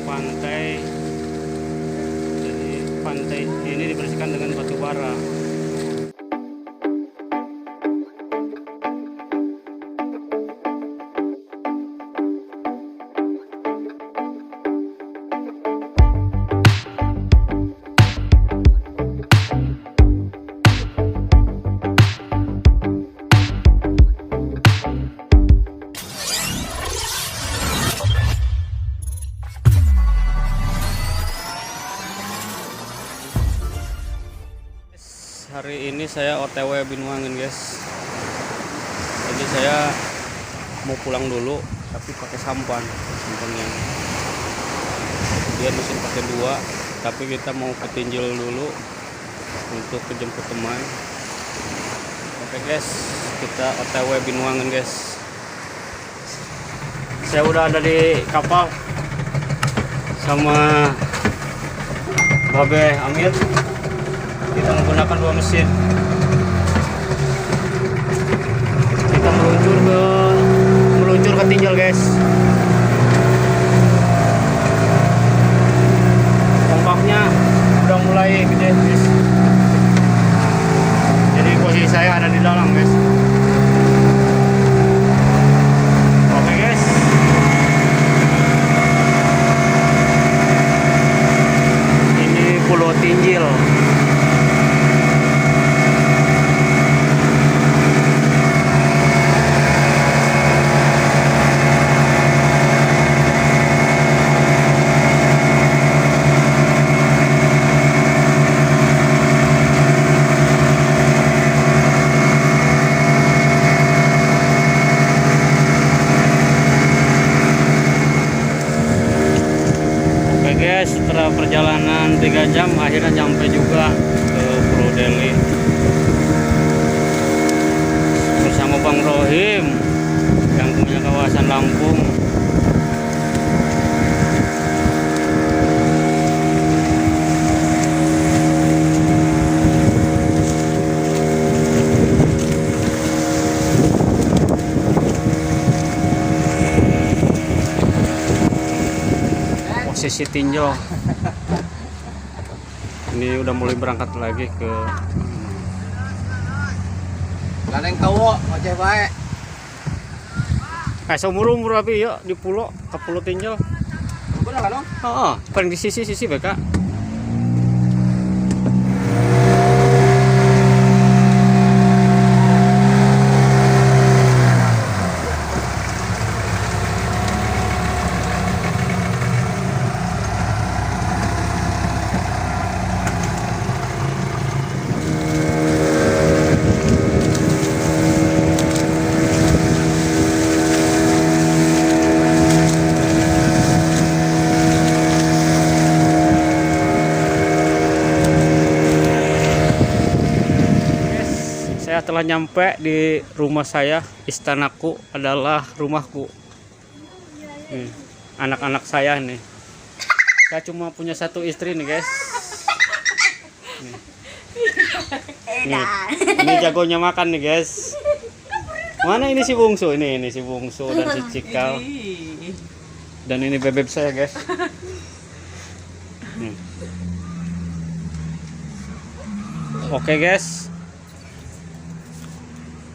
pantai. Jadi pantai ini dibersihkan dengan batu bara. Hari ini saya OTW Binuangin guys. Jadi saya mau pulang dulu tapi pakai sampan yang dia mesin pakai 2, tapi kita mau ke Tinjil dulu untuk kejemput teman. Oke guys, kita OTW Binuangin guys. Saya udah ada di kapal sama Babe Amir. Kita menggunakan 2 mesin. Kita meluncur ke Tinjil guys. Ombaknya udah mulai gede guys. Jadi posisi saya ada di dalam guys. Oke guys. Ini Pulau Tinjil. Setelah perjalanan 3 jam akhirnya sampai juga ke Pulau Deli bersama Bang Rohim yang punya kawasan Lampung. Posisi Tinjil ini udah mulai berangkat lagi ke Ganeng tawo, ngoceh bae. seumur tapi yuk di pulau ke Pulau Tinjil. Bener kan? Oh, paling di sisi BK. Saya telah nyampe di rumah saya. Istanaku adalah rumahku. Anak-anak saya nih. Saya cuma punya 1 istri nih guys. Ini jagonya makan nih guys. Mana ini si bungsu? Ini si bungsu dan si Cikal. Dan ini bebek saya guys. Oke guys.